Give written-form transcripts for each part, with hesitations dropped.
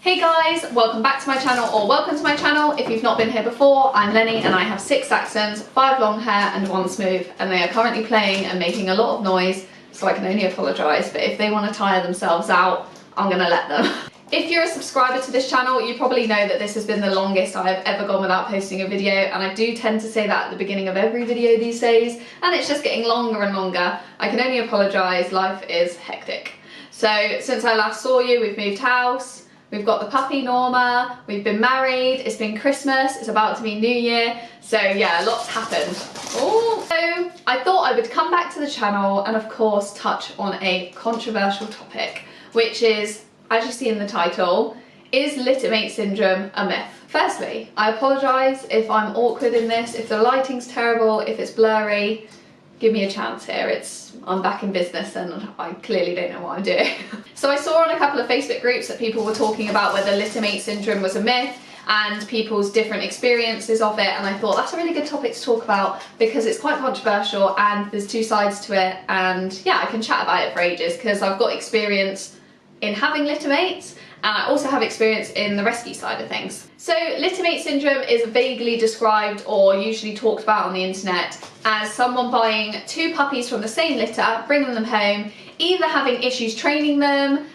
Hey guys, welcome back to my channel, or welcome to my channel if you've not been here before. I'm Lenny and I have 6 Dachshunds, 5 long hair and 1 smooth, and they are currently playing and making a lot of noise, so I can only apologise, but if they want to tire themselves out, I'm going to let them. If you're a subscriber to this channel, you probably know that this has been the longest I've ever gone without posting a video, and I do tend to say that at the beginning of every video these days, and it's just getting longer and longer. I can only apologise, life is hectic. So since I last saw you, we've moved house, we've got the puppy Norma, we've been married, it's been Christmas, it's about to be New Year, so yeah, lots happened. Ooh. So I thought I would come back to the channel and of course touch on a controversial topic, which is, as you see in the title, is LITTERMATE syndrome a myth? Firstly, I apologise if I'm awkward in this, if the lighting's terrible, if it's blurry, give me a chance here. I'm back in business and I clearly don't know what I'm doing. So I saw on a couple of Facebook groups that people were talking about whether LITTERMATE syndrome was a myth and people's different experiences of it, and I thought that's a really good topic to talk about because it's quite controversial and there's 2 sides to it, and yeah, I can chat about it for ages because I've got experience in having littermates and I also have experience in the rescue side of things. So LITTERMATE syndrome is vaguely described or usually talked about on the internet as someone buying 2 puppies from the same litter, bringing them home, either having issues training them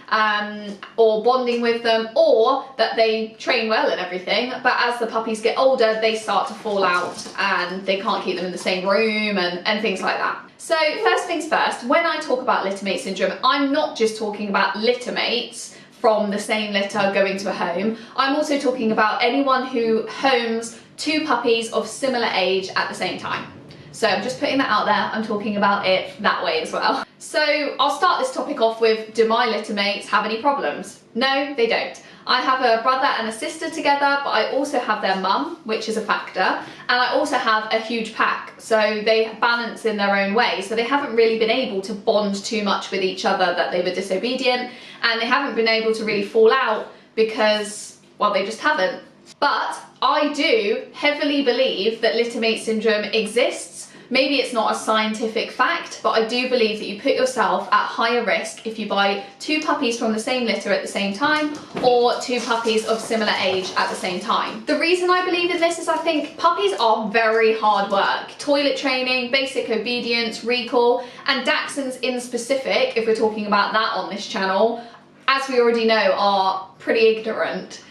or bonding with them, or that they train well and everything, but as the puppies get older they start to fall out and they can't keep them in the same room and things like that. So first things first, when I talk about LITTERMATE syndrome, I'm not just talking about littermates from the same litter going to a home. I'm also talking about anyone who homes 2 puppies of similar age at the same time. So I'm just putting that out there, I'm talking about it that way as well. So I'll start this topic off with, do my littermates have any problems? No, they don't. I have a brother and a sister together, but I also have their mum, which is a factor, and I also have a huge pack, so they balance in their own way, so they haven't really been able to bond too much with each other that they were disobedient, and they haven't been able to really fall out because, well, they just haven't. But I do heavily believe that LITTERMATE syndrome exists. Maybe it's not a scientific fact, but I do believe that you put yourself at higher risk if you buy 2 puppies from the same litter at the same time or 2 puppies of similar age at the same time. The reason I believe in this is I think puppies are very hard work. Toilet training, basic obedience, recall, and Dachshunds in specific, if we're talking about that on this channel, as we already know, are pretty ignorant.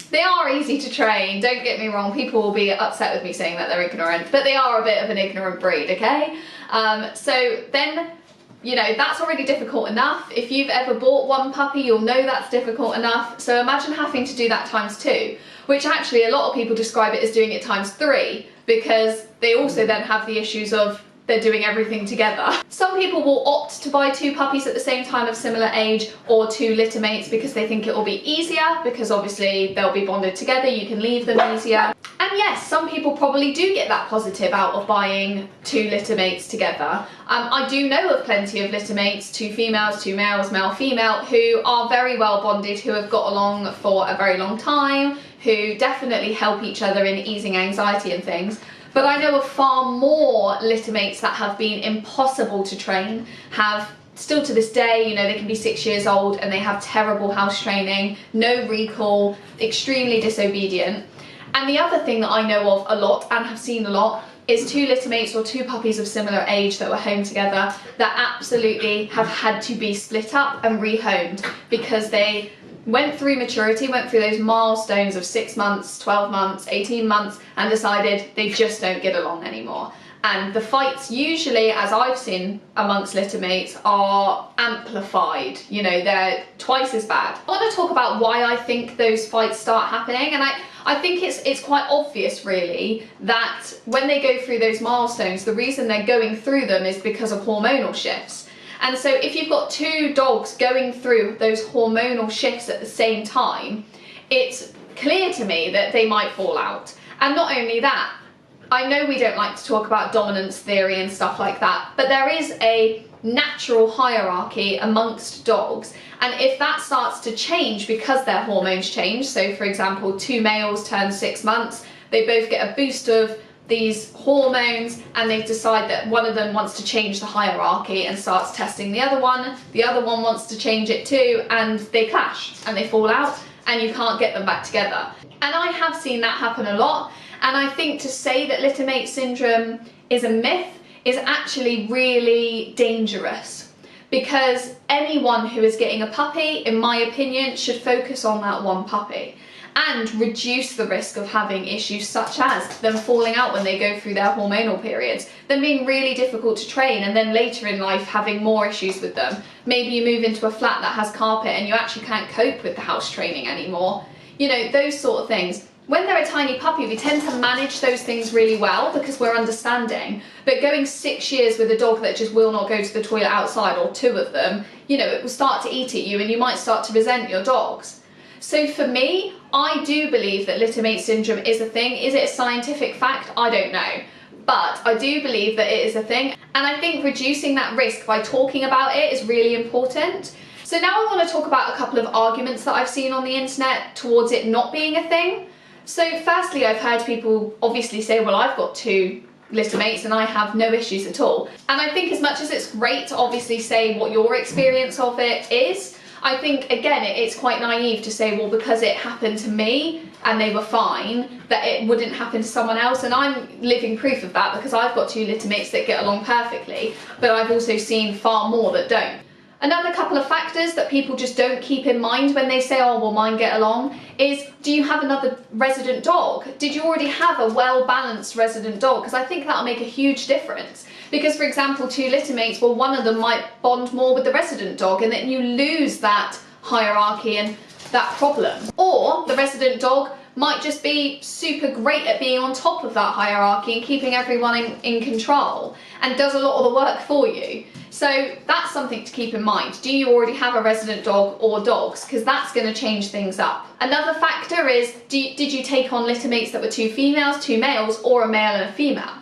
They are easy to train, don't get me wrong, people will be upset with me saying that they're ignorant, but they are a bit of an ignorant breed, okay? So then, that's already difficult enough. If you've ever bought 1 puppy, you'll know that's difficult enough. So imagine having to do that times 2, which actually a lot of people describe it as doing it times 3, because they also then have the issues of they're doing everything together. Some people will opt to buy 2 puppies at the same time of similar age, or 2 littermates, because they think it will be easier, because obviously they'll be bonded together, you can leave them easier. And yes, some people probably do get that positive out of buying 2 littermates together. I do know of plenty of littermates, 2 females, 2 males, male, female, who are very well bonded, who have got along for a very long time, who definitely help each other in easing anxiety and things. But I know of far more littermates that have been impossible to train, have still to this day, they can be 6 years old and they have terrible house training, no recall, extremely disobedient. And the other thing that I know of a lot and have seen a lot is 2 littermates or 2 puppies of similar age that were homed together that absolutely have had to be split up and rehomed because they went through maturity, went through those milestones of 6 months, 12 months, 18 months, and decided they just don't get along anymore. And the fights usually, as I've seen amongst littermates, are amplified. They're twice as bad. I want to talk about why I think those fights start happening, and I think it's quite obvious really that when they go through those milestones, the reason they're going through them is because of hormonal shifts. And so if you've got 2 dogs going through those hormonal shifts at the same time, it's clear to me that they might fall out. And not only that, I know we don't like to talk about dominance theory and stuff like that, but there is a natural hierarchy amongst dogs, and if that starts to change because their hormones change, so for example 2 males turn 6 months, they both get a boost of these hormones, and they decide that one of them wants to change the hierarchy and starts testing the other one wants to change it too, and they clash and they fall out and you can't get them back together. And I have seen that happen a lot, and I think to say that littermate syndrome is a myth is actually really dangerous, because anyone who is getting a puppy, in my opinion, should focus on that one puppy and reduce the risk of having issues such as them falling out when they go through their hormonal periods, them being really difficult to train, and then later in life having more issues with them. Maybe you move into a flat that has carpet and you actually can't cope with the house training anymore. You know, those sort of things. When they're a tiny puppy, we tend to manage those things really well because we're understanding. But going 6 years with a dog that just will not go to the toilet outside, or 2 of them, you know, it will start to eat at you and you might start to resent your dogs. So for me, I do believe that littermate syndrome is a thing. Is it a scientific fact? I don't know. But I do believe that it is a thing. And I think reducing that risk by talking about it is really important. So now I want to talk about a couple of arguments that I've seen on the internet towards it not being a thing. So firstly, I've heard people obviously say, well, I've got 2 littermates and I have no issues at all. And I think as much as it's great to obviously say what your experience of it is, I think, again, it's quite naive to say, well, because it happened to me and they were fine, that it wouldn't happen to someone else. And I'm living proof of that, because I've got 2 littermates that get along perfectly, but I've also seen far more that don't. Another couple of factors that people just don't keep in mind when they say, oh, well, mine get along, is, do you have another resident dog? Did you already have a well-balanced resident dog? Because I think that'll make a huge difference. Because, for example, 2 littermates, well, one of them might bond more with the resident dog, and then you lose that hierarchy and that problem. Or the resident dog might just be super great at being on top of that hierarchy and keeping everyone in control, and does a lot of the work for you. So that's something to keep in mind. Do you already have a resident dog or dogs? Because that's going to change things up. Another factor is, did you take on littermates that were 2 females, 2 males, or a male and a female?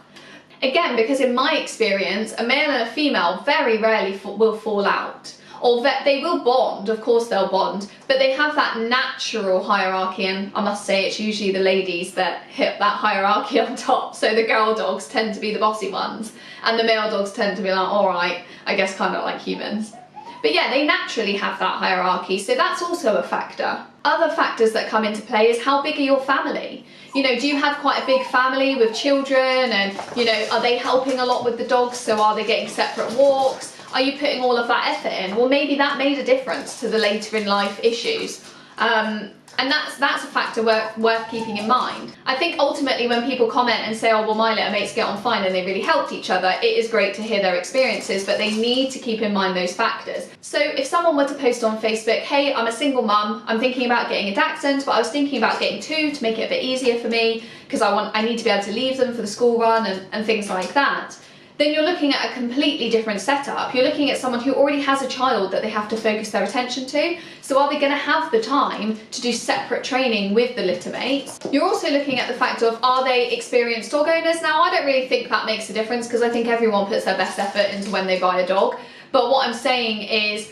Again, because in my experience, a male and a female very rarely will fall out. Or that they will bond, of course they'll bond, but they have that natural hierarchy, and I must say it's usually the ladies that hit that hierarchy on top. So the girl dogs tend to be the bossy ones, and the male dogs tend to be like, all right, I guess kind of like humans. But yeah, they naturally have that hierarchy, so that's also a factor. Other factors that come into play is, how big are your family? You know, do you have quite a big family with children, and, you know, are they helping a lot with the dogs? So are they getting separate walks? Are you putting all of that effort in? Well, maybe that made a difference to the later in life issues. And that's a factor worth keeping in mind. I think ultimately when people comment and say, oh, well, my littermates get on fine and they really helped each other, it is great to hear their experiences, but they need to keep in mind those factors. So if someone were to post on Facebook, hey, I'm a single mum, I'm thinking about getting a Dachshund, but I was thinking about getting 2 to make it a bit easier for me, because I need to be able to leave them for the school run and things like that, then you're looking at a completely different setup. You're looking at someone who already has a child that they have to focus their attention to. So are they going to have the time to do separate training with the littermates? You're also looking at the fact of, are they experienced dog owners? Now, I don't really think that makes a difference, because I think everyone puts their best effort into when they buy a dog. But what I'm saying is,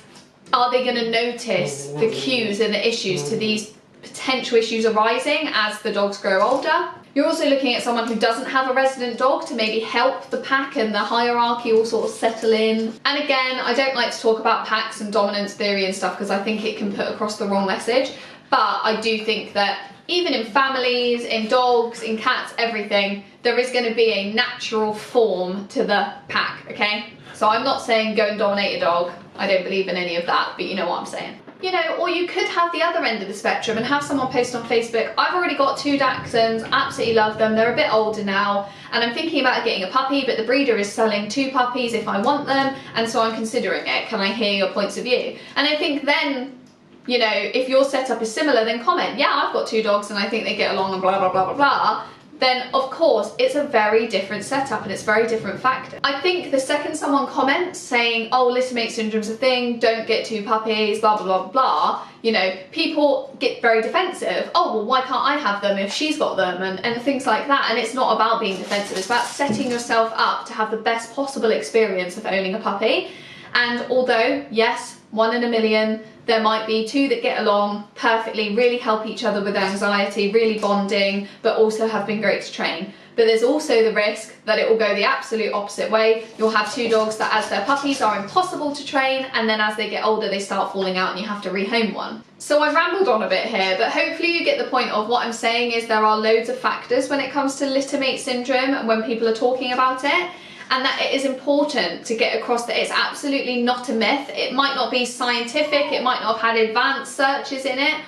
are they going to notice the cues and the issues to these potential issues arising as the dogs grow older? You're also looking at someone who doesn't have a resident dog to maybe help the pack and the hierarchy all sort of settle in. And again, I don't like to talk about packs and dominance theory and stuff, because I think it can put across the wrong message. But I do think that even in families, in dogs, in cats, everything, there is going to be a natural form to the pack, okay? So I'm not saying go and dominate a dog. I don't believe in any of that, but you know what I'm saying. You know, or you could have the other end of the spectrum and have someone post on Facebook, I've already got 2 Dachshunds, absolutely love them, they're a bit older now, and I'm thinking about getting a puppy, but the breeder is selling 2 puppies if I want them, and so I'm considering it. Can I hear your points of view? And I think then, you know, if your setup is similar, then comment, yeah, I've got 2 dogs and I think they get along and blah, blah, blah, blah, blah. Then of course it's a very different setup and it's very different factor. I think the second someone comments saying, oh, littermate syndrome's a thing, don't get 2 puppies, blah, blah, blah, blah, you know, people get very defensive. Oh, well, why can't I have them if she's got them, and things like that. And it's not about being defensive, it's about setting yourself up to have the best possible experience of owning a puppy. And although, yes, 1 in a million, there might be 2 that get along perfectly, really help each other with anxiety, really bonding, but also have been great to train. but there's also the risk that it will go the absolute opposite way. You'll have two dogs that as their puppies are impossible to train, and then as they get older they start falling out and you have to rehome one. So I've rambled on a bit here, but hopefully you get the point of what I'm saying is there are loads of factors when it comes to littermate syndrome and when people are talking about it, and that it is important to get across that it's absolutely not a myth. It might not be scientific, it might not have had advanced searches in it,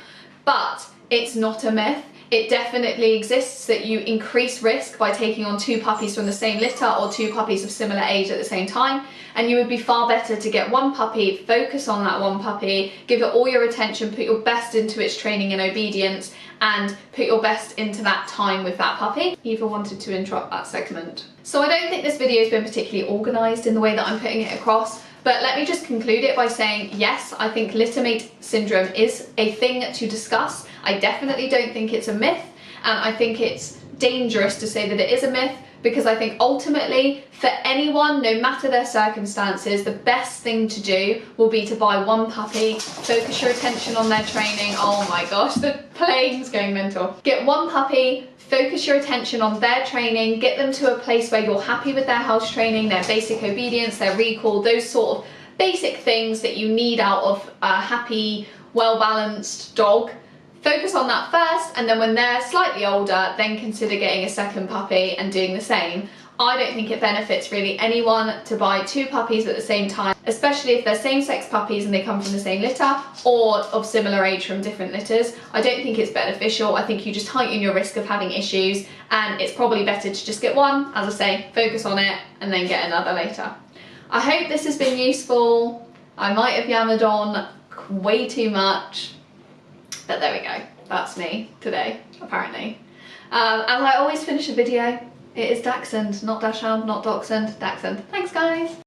but it's not a myth. It definitely exists that you increase risk by taking on two puppies from the same litter or two puppies of similar age at the same time, and you would be far better to get one puppy, focus on that one puppy, give it all your attention, put your best into its training and obedience, and put your best into that time with that puppy. Eva wanted to interrupt that segment. So I don't think this video has been particularly organised in the way that I'm putting it across, but let me just conclude it by saying, yes, I think littermate syndrome is a thing to discuss. I definitely don't think it's a myth, and I think it's dangerous to say that it is a myth, because I think ultimately for anyone, no matter their circumstances, the best thing to do will be to buy one puppy, focus your attention on their training. Oh my gosh, the plane's going mental. Get one puppy, focus your attention on their training, get them to a place where you're happy with their house training, their basic obedience, their recall, those sort of basic things that you need out of a happy, well-balanced dog. Focus on that first, and then when they're slightly older, then consider getting a second puppy and doing the same. I don't think it benefits really anyone to buy two puppies at the same time, especially if they're same-sex puppies and they come from the same litter or of similar age from different litters. I don't think it's beneficial. I think you just heighten your risk of having issues, and it's probably better to just get one, as I say, focus on it, and then get another later. I hope this has been useful. I might have yammered on way too much, but there we go. That's me today, apparently. As I always finish a video, it is Dachshund, not Dachshund, not Dachshund, Dachshund. Thanks, guys.